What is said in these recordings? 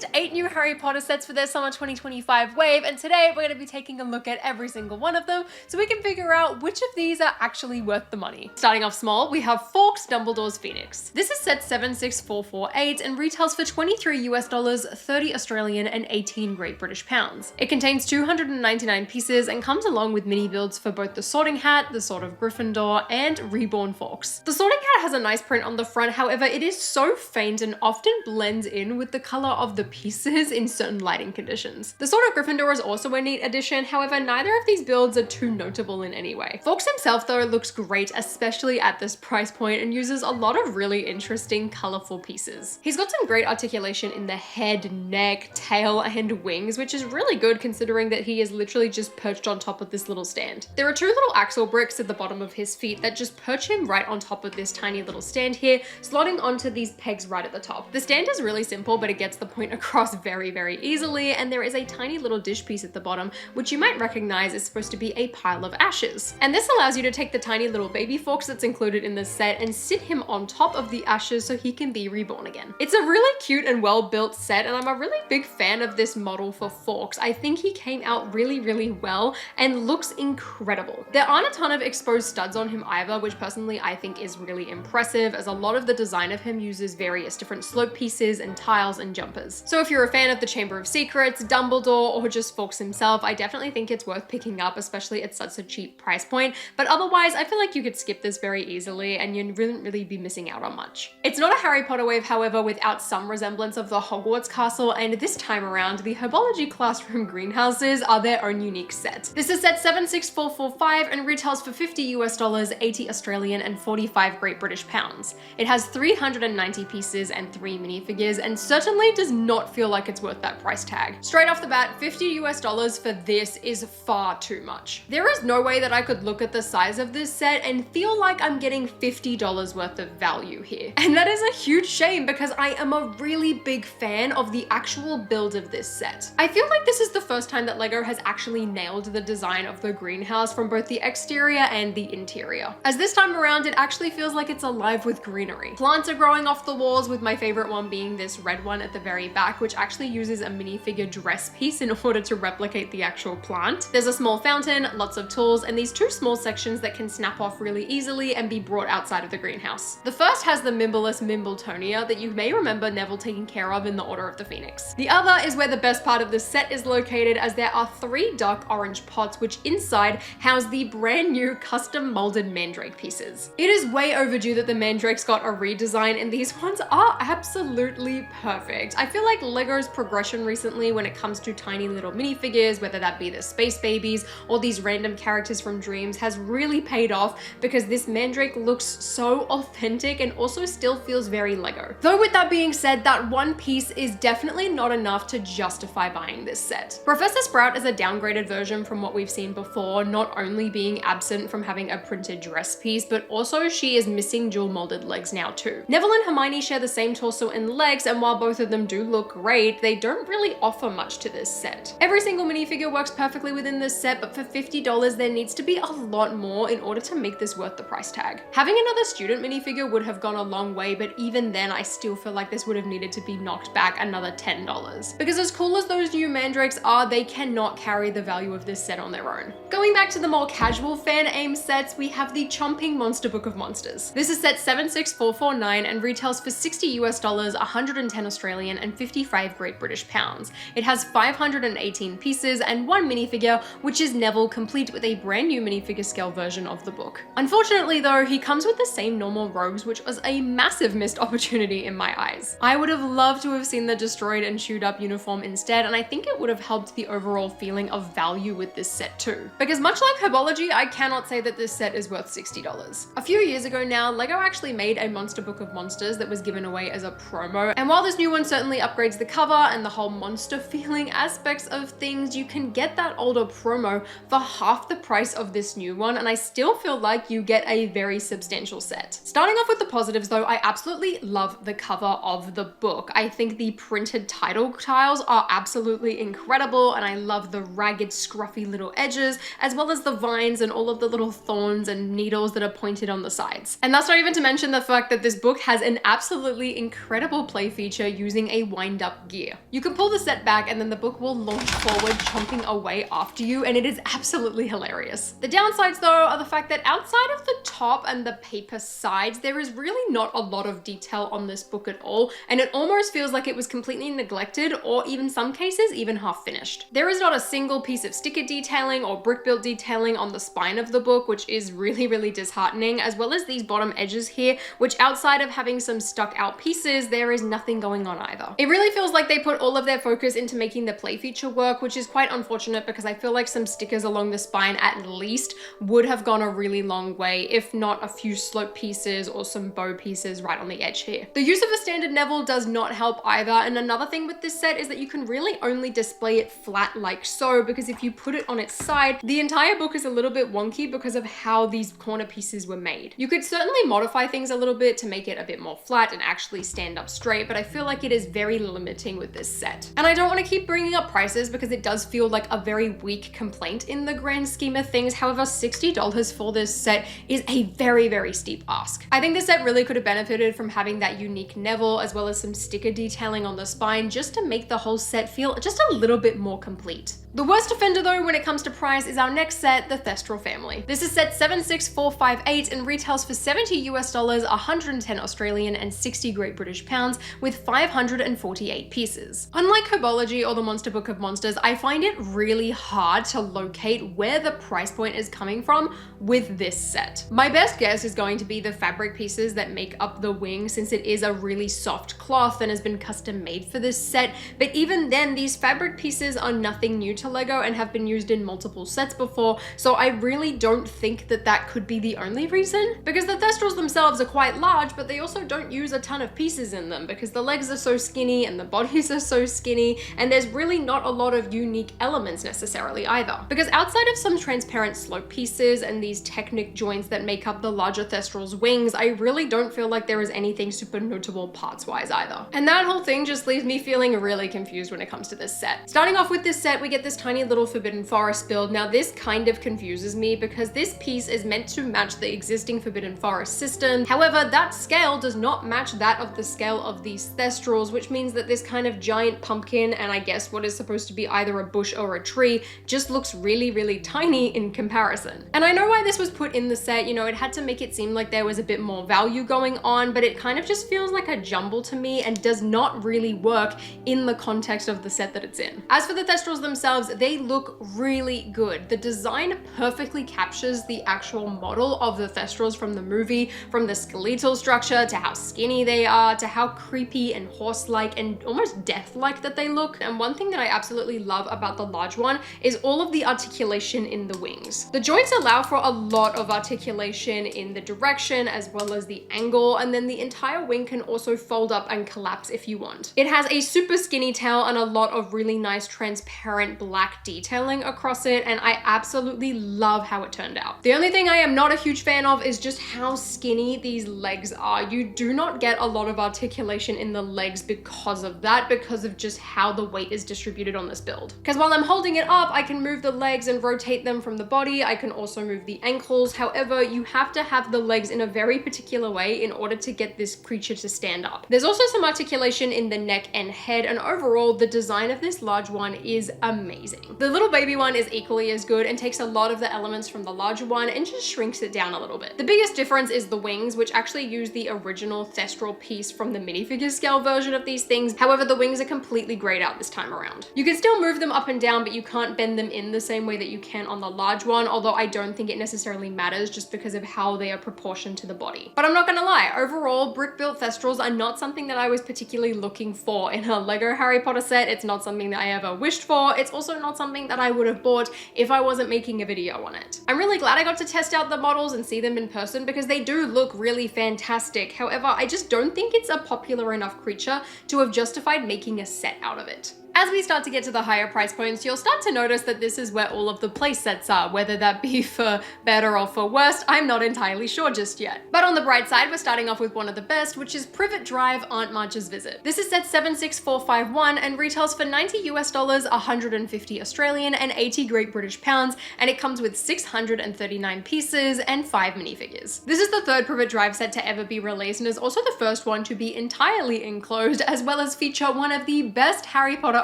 released 8 new Harry Potter sets for their summer 2025 wave, and today we're going to be taking a look at every single one of them so we can figure out which of these are actually worth the money. Starting off small, we have Fawkes, Dumbledore's Phoenix. This is set 76448 and retails for $23 US, 30 Australian and 18 Great British pounds. It contains 299 pieces and comes along with mini builds for both the Sorting Hat, the Sword of Gryffindor, and Reborn Fawkes. The Sorting Hat has a nice print on the front, however it is so faint and often blends in with the color of the pieces in certain lighting conditions. The Sword of Gryffindor is also a neat addition, however neither of these builds are too notable in any way. Fawkes himself though looks great, especially at this price point, and uses a lot of really interesting colorful pieces. He's got some great articulation in the head, neck, tail, and wings, which is really good considering that he is literally just perched on top of this little stand. There are two little axle bricks at the bottom of his feet that just perch him right on top of this tiny little stand here, slotting onto these pegs right at the top. The stand is really simple, but it gets the point across very, very easily, and there is a tiny little dish piece at the bottom, which you might recognize is supposed to be a pile of ashes. And this allows you to take the tiny little baby Fawkes that's included in this set and sit him on top of the ashes so he can be reborn again. It's a really cute and well-built set, and I'm a really big fan of this model for Fawkes. I think he came out really, really well and looks incredible. There aren't a ton of exposed studs on him either, which personally I think is really impressive, as a lot of the design of him uses various different slope pieces and tiles and jumpers. So if you're a fan of the Chamber of Secrets, Dumbledore, or just Fawkes himself, I definitely think it's worth picking up, especially at such a cheap price point. But otherwise, I feel like you could skip this very easily and you wouldn't really be missing out on much. It's not a Harry Potter wave, however, without some resemblance of the Hogwarts Castle, and this time around, the Herbology classroom greenhouses are their own unique set. This is set 76445 and retails for $50 US, 80 Australian and 45 Great British pounds. It has 390 pieces and 3 minifigures, and certainly does not feel like it's worth that price tag. Straight off the bat, $50 US for this is far too much. There is no way that I could look at the size of this set and feel like I'm getting $50 worth of value here. And that is a huge shame because I am a really big fan of the actual build of this set. I feel like this is the first time that LEGO has actually nailed the design of the greenhouse from both the exterior and the interior. As this time around, it actually feels like it's alive with greenery. Plants are growing off the walls, with my favorite one being this red one at the very back, which actually uses a minifigure dress piece in order to replicate the actual plant. There's a small fountain, lots of tools, and these two small sections that can snap off really easily and be brought outside of the greenhouse. The first has the Mimbleless Mimbletonia that you may remember Neville taking care of in the Order of the Phoenix. The other is where the best part of the set is located, as there are 3 dark orange pots which inside house the brand new custom molded mandrake pieces. It is way overdue that the mandrakes got a redesign, and these ones are absolutely perfect. I feel like LEGO's progression recently when it comes to tiny little minifigures, whether that be the space babies or these random characters from Dreams, has really paid off, because this mandrake looks so authentic and also still feels very LEGO. Though with that being said, that one piece is definitely not enough to justify buying this set. Professor Sprout is a downgraded version from what we've seen before, not only being absent from having a printed dress piece, but also she is missing dual molded legs now too. Neville and Hermione share the same torso and legs, and while both of them do look great, they don't really offer much to this set. Every single minifigure works perfectly within this set, but for $50 there needs to be a lot more in order to make this worth the price tag. Having another student minifigure would have gone a long way, but even then I still feel like this would have needed to be knocked back another $10. Because as cool as those new mandrakes are, they cannot carry the value of this set on their own. Going back to the more casual fan aim sets, we have the Chomping Monster Book of Monsters. This is set 76449 and retails for $60 US, 110 Australian and 55 Great British pounds. It has 518 pieces and 1 minifigure, which is Neville, complete with a brand new minifigure scale version of the book. Unfortunately though, he comes with the same normal robes, which was a massive missed opportunity in my eyes. I would have loved to have seen the destroyed and chewed up uniform instead, and I think it would have helped the overall feeling of value with this set too. Because much like Herbology, I cannot say that this set is worth $60. A few years ago now, LEGO actually made a Monster Book of Monsters that was given away as a promo, and while this new one certainly upgrades the cover and the whole monster feeling aspects of things, you can get that older promo for half the price of this new one, and I still feel like you get a very substantial set. Starting off with the positives though, I absolutely love the cover of the book. I think the printed title tiles are absolutely incredible, and I love the ragged, scruffy little edges, as well as the vines and all of the little thorns and needles that are pointed on the sides. And that's not even to mention the fact that this book has an absolutely incredible play feature using a wind wind up gear. You can pull the set back and then the book will launch forward, chomping away after you, and it is absolutely hilarious. The downsides though are the fact that outside of the top and the paper sides, there is really not a lot of detail on this book at all, and it almost feels like it was completely neglected, or even some cases even half finished. There is not a single piece of sticker detailing or brick built detailing on the spine of the book, which is really disheartening, as well as these bottom edges here, which outside of having some stuck out pieces, there is nothing going on either. It really feels like they put all of their focus into making the play feature work, which is quite unfortunate because I feel like some stickers along the spine at least would have gone a really long way, if not a few slope pieces or some bow pieces right on the edge here. The use of a standard Neville does not help either, and another thing with this set is that you can really only display it flat like so, because if you put it on its side, the entire book is a little bit wonky because of how these corner pieces were made. You could certainly modify things a little bit to make it a bit more flat and actually stand up straight, but I feel like it is very limiting with this set. And I don't want to keep bringing up prices because it does feel like a very weak complaint in the grand scheme of things. However, $60 for this set is a very steep ask. I think this set really could have benefited from having that unique Neville as well as some sticker detailing on the spine just to make the whole set feel just a little bit more complete. The worst offender though when it comes to price is our next set, the Thestral family. This is set 76458 and retails for $70 US, 110 Australian and 60 Great British pounds with 548 pieces. Unlike Herbology or the Monster Book of Monsters, I find it really hard to locate where the price point is coming from with this set. My best guess is going to be the fabric pieces that make up the wing, since it is a really soft cloth and has been custom made for this set, but even then these fabric pieces are nothing new to Lego and have been used in multiple sets before, so I really don't think that that could be the only reason, because the Thestrals themselves are quite large, but they also don't use a ton of pieces in them because the legs are so skinny and the bodies are so skinny, and there's really not a lot of unique elements necessarily either. Because outside of some transparent slope pieces and these Technic joints that make up the larger Thestral's wings, I really don't feel like there is anything super notable parts wise either. And that whole thing just leaves me feeling really confused when it comes to this set. Starting off with this set, we get this tiny little Forbidden Forest build. Now this kind of confuses me because this piece is meant to match the existing Forbidden Forest system. However, that scale does not match that of the scale of these Thestrals, which means that this kind of giant pumpkin, and I guess what is supposed to be either a bush or a tree, just looks really tiny in comparison. And I know why this was put in the set, you know, it had to make it seem like there was a bit more value going on, but it kind of just feels like a jumble to me and does not really work in the context of the set that it's in. As for the Thestrals themselves, they look really good. The design perfectly captures the actual model of the Thestrals from the movie, from the skeletal structure to how skinny they are to how creepy and horse-like and almost death-like that they look. And one thing that I absolutely love about the large one is all of the articulation in the wings. The joints allow for a lot of articulation in the direction as well as the angle, and then the entire wing can also fold up and collapse if you want. It has a super skinny tail and a lot of really nice transparent black detailing across it, and I absolutely love how it turned out. The only thing I am not a huge fan of is just how skinny these legs are. You do not get a lot of articulation in the legs because of that, because of just how the weight is distributed on this build. Because while I'm holding it up, I can move the legs and rotate them from the body. I can also move the ankles. However, you have to have the legs in a very particular way in order to get this creature to stand up. There's also some articulation in the neck and head, and overall the design of this large one is amazing. The little baby one is equally as good and takes a lot of the elements from the larger one and just shrinks it down a little bit. The biggest difference is the wings, which actually use the original Thestral piece from the minifigure scale version of these things. However, the wings are completely grayed out this time around. You can still move them up and down, but you can't bend them in the same way that you can on the large one, although I don't think it necessarily matters just because of how they are proportioned to the body. But I'm not gonna lie, overall, brick-built Thestrals are not something that I was particularly looking for in a Lego Harry Potter set. It's not something that I ever wished for. It's also not something that I would have bought if I wasn't making a video on it. I'm really glad I got to test out the models and see them in person because they do look really fantastic. However, I just don't think it's a popular enough creature to have justified making a set out of it. As we start to get to the higher price points, you'll start to notice that this is where all of the place sets are, whether that be for better or for worse, I'm not entirely sure just yet. But on the bright side, we're starting off with one of the best, which is Privet Drive, Aunt March's Visit. This is set 76451 and retails for $90 US, 150 Australian and 80 Great British pounds, and it comes with 639 pieces and 5 minifigures. This is the third Privet Drive set to ever be released and is also the first one to be entirely enclosed, as well as feature one of the best Harry Potter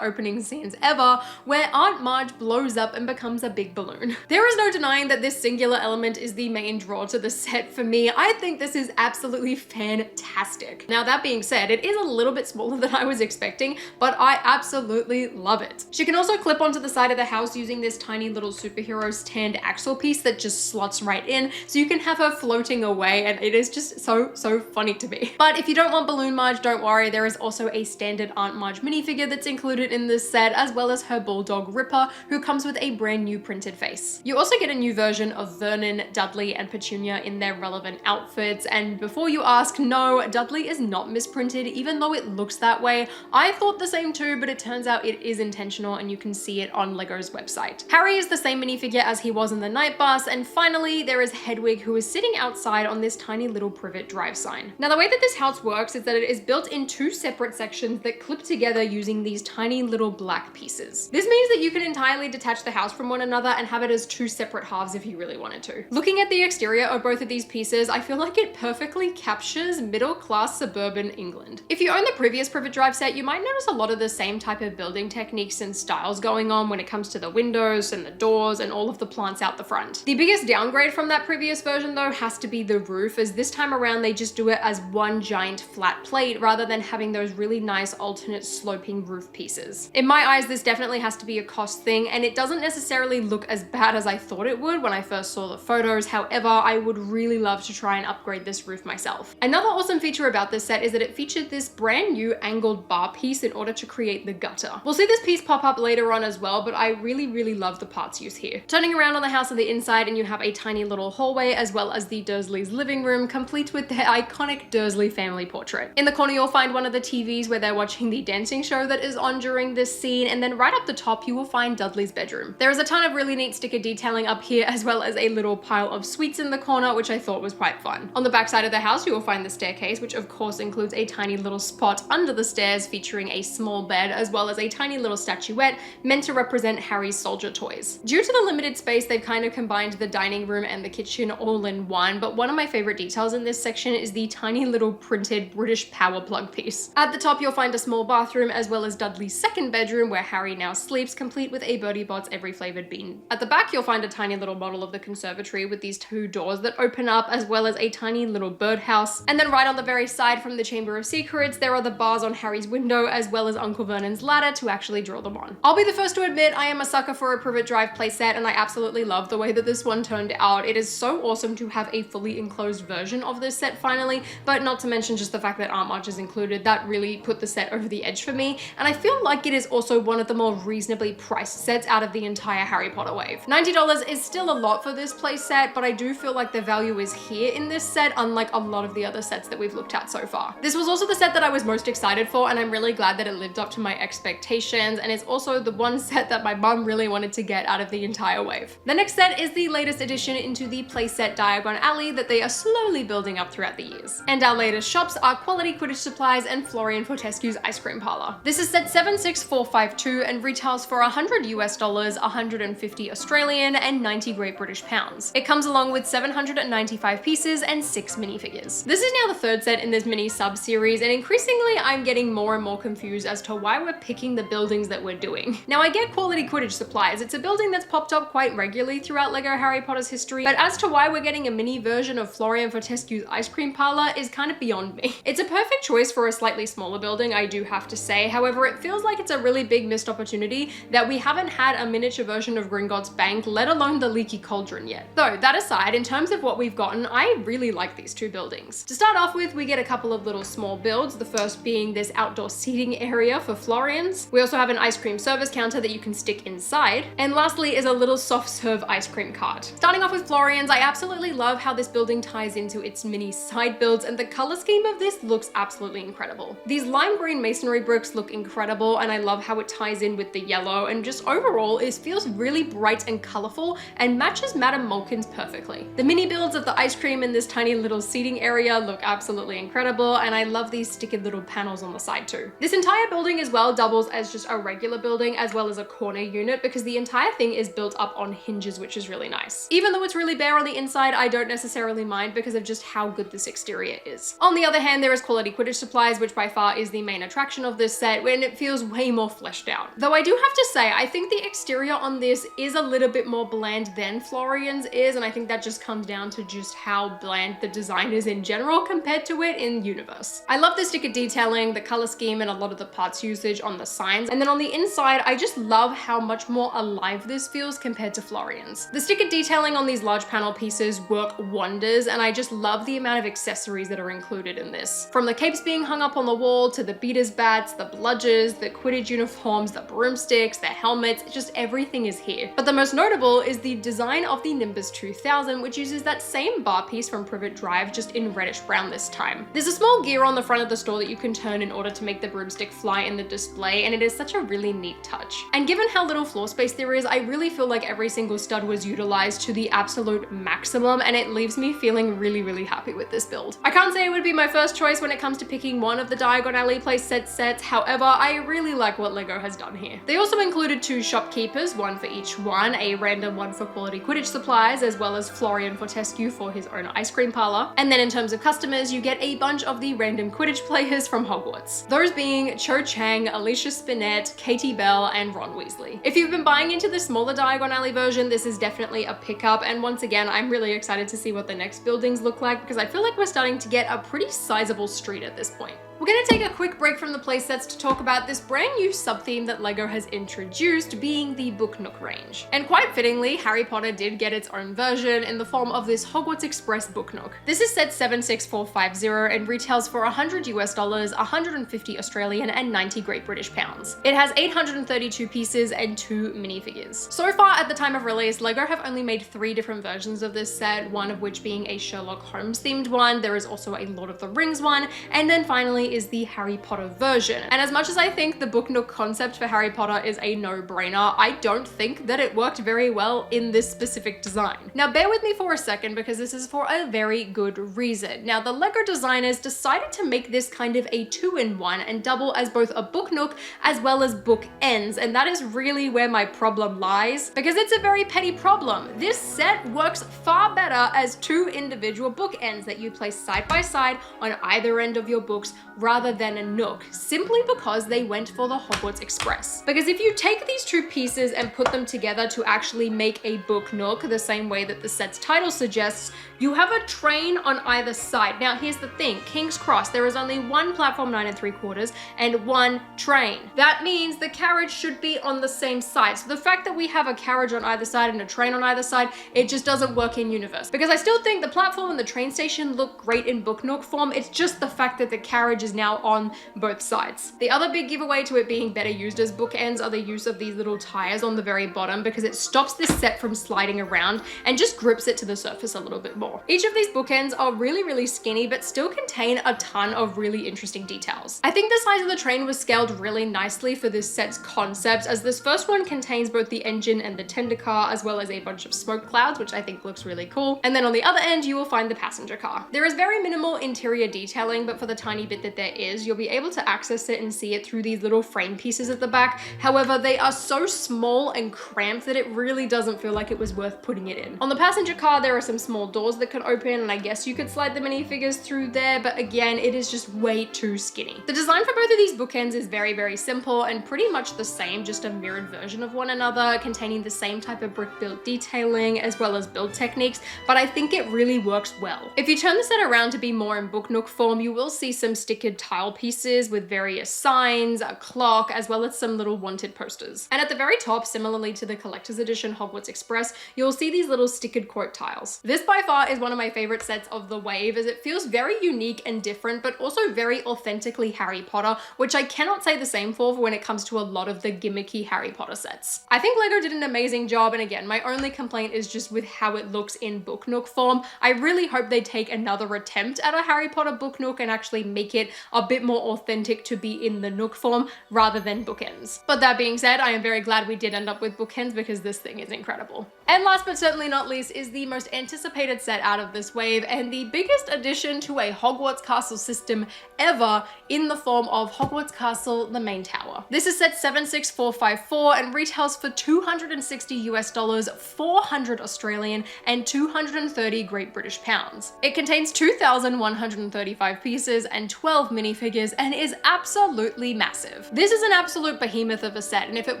opening scenes ever, where Aunt March blows up and becomes a big balloon. There is no denying that this singular element is the main draw to the set for me. I think this is absolutely fantastic. Now that being said, it is a little bit smaller than I was expecting, but I absolutely love it. She can also clip onto the side of the house using this tiny little superhero stand axle piece that just slots right in, so you can have her floating away, and it is just so funny to me. But if you don't want Balloon Marge, don't worry, there is also a standard Aunt Marge minifigure that's included in this set, as well as her bulldog Ripper, who comes with a brand new printed face. You also get a new version of Vernon, Dudley, and Petunia in their relevant outfits, and before you ask, no, Dudley is not misprinted, even though it looks that way. I thought the same too, but it turns out it is intentional, and you can see it on LEGO's website. Harry is the same minifigure as he was in the night bus, and finally, there is Hedwig, who is sitting outside on this tiny little Privet Drive sign. Now, the way that this house works is that it is built in two separate sections that clip together using these tiny little black pieces. This means that you can entirely detach the house from one another and have it as two separate halves if you really wanted to. Looking at the exterior of both of these pieces, I feel like it perfectly captures middle-class suburban England. If you own the previous Privet Drive set, you might notice a lot of the same type of building techniques and styles going on when it comes to the windows and the doors and all of the plants out the front. The biggest downgrade from that previous version though has to be the roof, as this time around they just do it as one giant flat plate rather than having those really nice alternate sloping roof pieces. In my eyes, this definitely has to be a cost thing, and it doesn't necessarily look as bad as I thought it would when I first saw the photos. However, I would really love to try and upgrade this roof myself. Another awesome feature about this set is that it featured this brand new angled bar piece in order to create the gutter. We'll see this piece pop up later on as well, but I really love the parts used here. Turning around on the house on the inside, and you have a tiny little hallway as well as the Dursleys' living room, complete with their iconic Dursley family portrait. In the corner, you'll find one of the TVs where they're watching the dancing show that is on during this scene, and then right up the top, you will find Dudley's bedroom. There is a ton of really neat sticker detailing up here, as well as a little pile of sweets in the corner, which I thought was quite fun. On the back side of the house, you will find the staircase, which of course includes a tiny little spot under the stairs featuring a small bed, as well as a tiny little statuette meant to represent Harry's soldier toys. Due to the limited space, they've kind of combined the dining room and the kitchen all in one, but one of my favorite details in this section is the tiny little printed British power plug piece. At the top, you'll find a small bathroom, as well as Dudley's second bedroom where Harry now sleeps, complete with a Bertie Bott's every flavored bean. At the back, you'll find a tiny little model of the conservatory with these two doors that open up, as well as a tiny little birdhouse. And then right on the very side from the Chamber of Secrets, there are the bars on Harry's window, as well as Uncle Vernon's ladder to actually draw them on. I'll be the first to admit I am a sucker for a Privet Drive playset, and I absolutely love the way that this one turned out. It is so awesome to have a fully enclosed version of this set finally, but not to mention just the fact that Aunt March is included. That really put the set over the edge for me, and I feel like it is also one of the more reasonably priced sets out of the entire Harry Potter wave. $90 is still a lot for this playset, but I do feel like the value is here in this set, unlike a lot of the other sets that we've looked at so far. This was also the set that I was most excited for, and I'm really glad that it lived up to my expectations, and it's also the one set that my mum really wanted to get out of the entire wave. The next set is the latest addition into the playset Diagon Alley that they are slowly building up throughout the years. And our latest shops are Quality Quidditch Supplies and Florian Fortescue's Ice Cream Parlor. This is set 76452 and retails for $100, 150 Australian and 90 Great British pounds. It comes along with 795 pieces and 6 minifigures. This is now the third set in this mini sub-series, and increasingly I'm getting more and more confused as to why we're picking the buildings that we're doing. Now, I get Quality Quidditch Supplies. It's a building that's popped up quite regularly throughout LEGO Harry Potter's history, but as to why we're getting a mini version of Florian Fortescue's Ice Cream Parlor is kind of beyond me. It's a perfect choice for a slightly smaller building, I do have to say. However, it feels like it's a really big missed opportunity that we haven't had a miniature version of Gringotts Bank, let alone the Leaky Cauldron yet. Though, that aside, in terms of what we've gotten, I really like these two buildings. To start off with, we get a couple of little small builds, the first being this outdoor seating area for Florians. We also have an ice cream service counter that you can stick inside. And lastly is a little soft serve ice cream cart. Starting off with Florians, I absolutely love how this building ties into its mini side builds, and the color scheme of this looks absolutely incredible. These lime green masonry bricks look incredible, and I love how it ties in with the yellow, and just overall it feels really bright and colorful and matches Madame Malkin's perfectly. The mini builds of the ice cream in this tiny little seating area look absolutely incredible, and I love these stickered little panels on the side too. This entire building as well doubles as just a regular building as well as a corner unit, because the entire thing is built up on hinges, which is really nice. Even though it's really bare on the inside, I don't necessarily mind because of just how good this exterior is. On the other hand, there is quality Quidditch supplies, which by far is the main attraction of this set, when it feels way more fleshed out. Though I do have to say, I think the exterior on this is a little bit more bland than Florian's is, and I think that just comes down to just how bland the design is in general compared to it in universe. I love the sticker detailing, the color scheme, and a lot of the parts usage on the signs. And then on the inside, I just love how much more alive this feels compared to Florian's. The sticker detailing on these large panel pieces work wonders, and I just love the amount of accessories that are included in this. From the capes being hung up on the wall, to the beaters bats, the bludgers, the Quidditch uniforms, the broomsticks, the helmets, just everything is here. But the most notable is the design of the Nimbus 2000, which uses that same bar piece from Privet Drive, just in reddish brown this time. There's a small gear on the front of the store that you can turn in order to make the broomstick fly in the display, and it is such a really neat touch. And given how little floor space there is, I really feel like every single stud was utilized to the absolute maximum, and it leaves me feeling really happy with this build. I can't say it would be my first choice when it comes to picking one of the Diagon Alley playset sets, however, I really like what LEGO has done here. They also included 2 shopkeepers, one for each one, a random one for quality Quidditch supplies, as well as Florian Fortescue for his own ice cream parlor. And then in terms of customers, you get a bunch of the random Quidditch players from Hogwarts. Those being Cho Chang, Alicia Spinett, Katie Bell, and Ron Weasley. If you've been buying into the smaller Diagon Alley version, this is definitely a pickup, and once again, I'm really excited to see what the next buildings look like, because I feel like we're starting to get a pretty sizable street at this point. We're gonna take a quick break from the playsets to talk about this brand new sub-theme that LEGO has introduced, being the Book Nook range. And quite fittingly, Harry Potter did get its own version in the form of this Hogwarts Express Book Nook. This is set 76450 and retails for $100 US, 150 Australian, and 90 Great British pounds. It has 832 pieces and 2 minifigures. So far, at the time of release, LEGO have only made 3 different versions of this set, one of which being a Sherlock Holmes themed one. There is also a Lord of the Rings one, and then finally is the Harry Potter version. And as much as I think the Book Nook concept for Harry Potter is a no-brainer, I don't think that it worked very well in this specific design. Now bear with me for a second, because this is for a very good reason. Now the LEGO designers decided to make this kind of a 2-in-1 and double as both a book nook as well as book ends, and that is really where my problem lies, because it's a very petty problem. This set works far better as 2 individual book ends that you place side by side on either end of your books, rather than a nook, simply because they went for the Hogwarts Express. Because if you take these 2 pieces and put them together to actually make a book nook, the same way that the set's title suggests, you have a train on either side. Now here's the thing, King's Cross, there is only 1 platform 9 3/4 and 1 train. That means the carriage should be on the same side. So the fact that we have a carriage on either side and a train on either side, it just doesn't work in universe. Because I still think the platform and the train station look great in book nook form, it's just the fact that the carriage is now on both sides. The other big giveaway to it being better used as bookends are the use of these little tires on the very bottom, because it stops this set from sliding around and just grips it to the surface a little bit more. Each of these bookends are really skinny, but still contain a ton of really interesting details. I think the size of the train was scaled really nicely for this set's concept, as this first one contains both the engine and the tender car, as well as a bunch of smoke clouds, which I think looks really cool. And then on the other end, you will find the passenger car. There is very minimal interior detailing, but for the tiny bit that there is, you'll be able to access it and see it through these little frame pieces at the back. However, they are so small and cramped that it really doesn't feel like it was worth putting it in. On the passenger car, there are some small doors that can open, and I guess you could slide the minifigures through there, but again, it is just way too skinny. The design for both of these bookends is very simple and pretty much the same, just a mirrored version of one another, containing the same type of brick built detailing as well as build techniques, but I think it really works well. If you turn the set around to be more in book nook form, you will see some stickered tile pieces with various signs, a clock, as well as some little wanted posters. And at the very top, similarly to the collector's edition Hogwarts Express, you'll see these little stickered quote tiles. This by far is one of my favorite sets of the wave, as it feels very unique and different, but also very authentically Harry Potter, which I cannot say the same for when it comes to a lot of the gimmicky Harry Potter sets. I think LEGO did an amazing job, and again, my only complaint is just with how it looks in book nook form. I really hope they take another attempt at a Harry Potter book nook and actually make it a bit more authentic to be in the Nook form rather than bookends. But that being said, I am very glad we did end up with bookends because this thing is incredible. And last but certainly not least is the most anticipated set out of this wave and the biggest addition to a Hogwarts Castle system ever in the form of Hogwarts Castle, the main tower. This is set 76454 and retails for $260 US, 400 Australian and 230 Great British pounds. It contains 2,135 pieces and 12 minifigures and is absolutely massive. This is an absolute behemoth of a set, and if it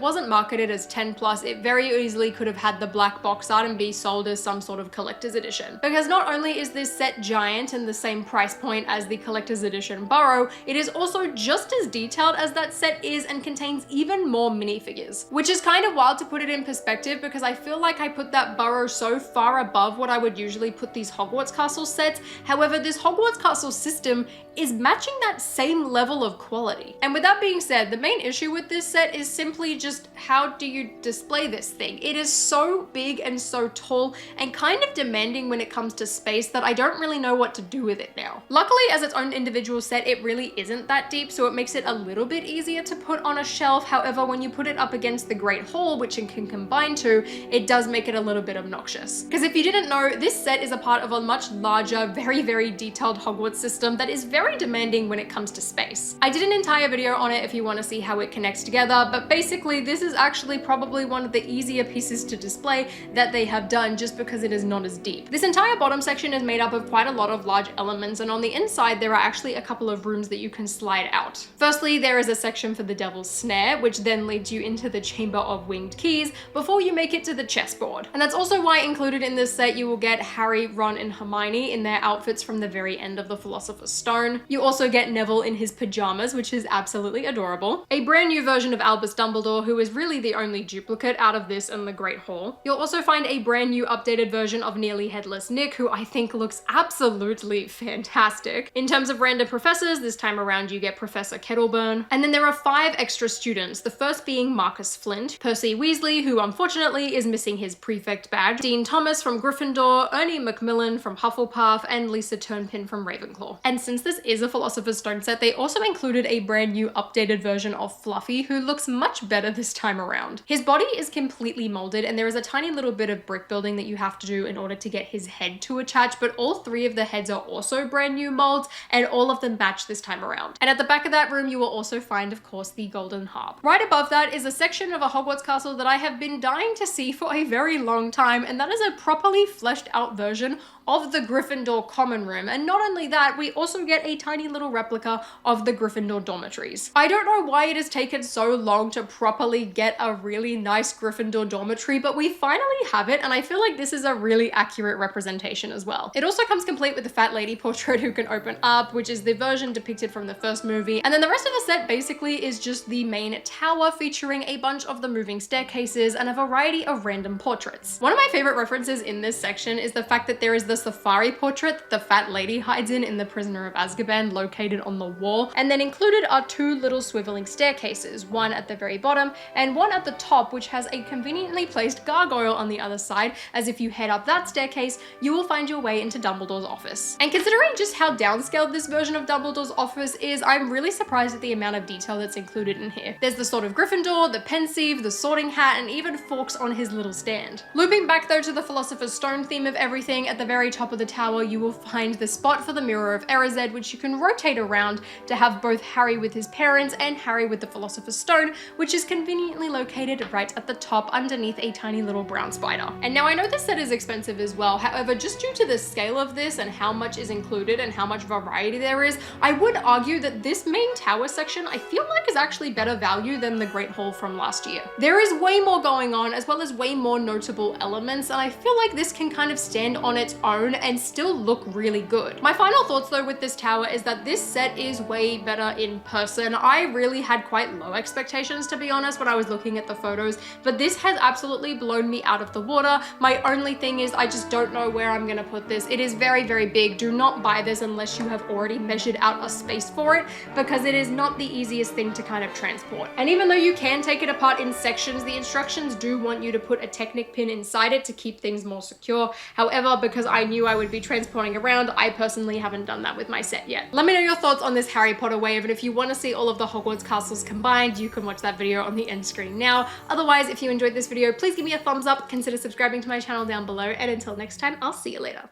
wasn't marketed as 10 plus, it very easily could have had the black box art and be sold as some sort of collector's edition. Because not only is this set giant and the same price point as the collector's edition Burrow, it is also just as detailed as that set is and contains even more minifigures. Which is kind of wild to put it in perspective because I feel like I put that Burrow so far above what I would usually put these Hogwarts Castle sets. However, this Hogwarts Castle system is matching that same level of quality. And with that being said, the main issue with this set is simply just how do you display this thing? It is so big and so tall and kind of demanding when it comes to space that I don't really know what to do with it now. Luckily, as its own individual set, it really isn't that deep, so it makes it a little bit easier to put on a shelf. However, when you put it up against the Great Hall, which it can combine to, it does make it a little bit obnoxious. Because if you didn't know, this set is a part of a much larger, very, very detailed Hogwarts system that is very demanding when it comes to space. I did an entire video on it if you want to see how it connects together, but basically this is actually probably one of the easier pieces to display that they have done just because it is not as deep. This entire bottom section is made up of quite a lot of large elements, and on the inside there are actually a couple of rooms that you can slide out. Firstly, there is a section for the Devil's Snare, which then leads you into the Chamber of Winged Keys before you make it to the chessboard. And that's also why included in this set you will get Harry, Ron, and Hermione in their outfits from the very end of the Philosopher's Stone. You also get Neville in his pajamas, which is absolutely adorable. A brand new version of Albus Dumbledore, who is really the only duplicate out of this and the Great Hall. You'll also find a brand new updated version of Nearly Headless Nick, who I think looks absolutely fantastic. In terms of random professors, this time around you get Professor Kettleburn. And then there are 5 extra students, the first being Marcus Flint, Percy Weasley, who unfortunately is missing his prefect badge, Dean Thomas from Gryffindor, Ernie Macmillan from Hufflepuff, and Lisa Turnpin from Ravenclaw. And since this is a Philosopher's Stone set, they also included a brand new updated version of Fluffy, who looks much better this time around. His body is completely molded, and there is a tiny little bit of brick building that you have to do in order to get his head to attach, but all 3 of the heads are also brand new molds, and all of them match this time around. And at the back of that room, you will also find, of course, the Golden Harp. Right above that is a section of a Hogwarts Castle that I have been dying to see for a very long time, and that is a properly fleshed out version of the Gryffindor common room. And not only that, we also get a tiny little replica of the Gryffindor dormitories. I don't know why it has taken so long to properly get a really nice Gryffindor dormitory, but we finally have it, and I feel like this is a really accurate representation as well. It also comes complete with the fat lady portrait who can open up, which is the version depicted from the first movie. And then the rest of the set basically is just the main tower featuring a bunch of the moving staircases and a variety of random portraits. One of my favorite references in this section is the fact that there is the safari portrait that the fat lady hides in The Prisoner of Azkaban, located on the wall. And then included are 2 little swiveling staircases, one at the very bottom and one at the top, which has a conveniently placed gargoyle on the other side, as if you head up that staircase, you will find your way into Dumbledore's office. And considering just how downscaled this version of Dumbledore's office is, I'm really surprised at the amount of detail that's included in here. There's the Sword of Gryffindor, the pensieve, the sorting hat, and even Fawkes on his little stand. Looping back though to the Philosopher's Stone theme of everything, at the very top of the tower you will find the spot for the Mirror of Erised, which you can rotate around to have both Harry with his parents and Harry with the Philosopher's Stone, which is conveniently located right at the top underneath a tiny little brown spider. And now I know this set is expensive as well, however, just due to the scale of this and how much is included and how much variety there is, I would argue that this main tower section I feel like is actually better value than the Great Hall from last year. There is way more going on, as well as way more notable elements, and I feel like this can kind of stand on its own and still look really good. My final thoughts though with this tower is that this set is way better in person. I really had quite low expectations, to be honest, when I was looking at the photos, but this has absolutely blown me out of the water. My only thing is I just don't know where I'm gonna put this. It is very, very big. Do not buy this unless you have already measured out a space for it, because it is not the easiest thing to kind of transport. And even though you can take it apart in sections, the instructions do want you to put a Technic pin inside it to keep things more secure. However, because I knew I would be transporting around, I personally haven't done that with my set yet. Let me know know your thoughts on this Harry Potter wave, and if you want to see all of the Hogwarts castles combined, you can watch that video on the end screen now. Otherwise, if you enjoyed this video, please give me a thumbs up, consider subscribing to my channel down below, and until next time, I'll see you later.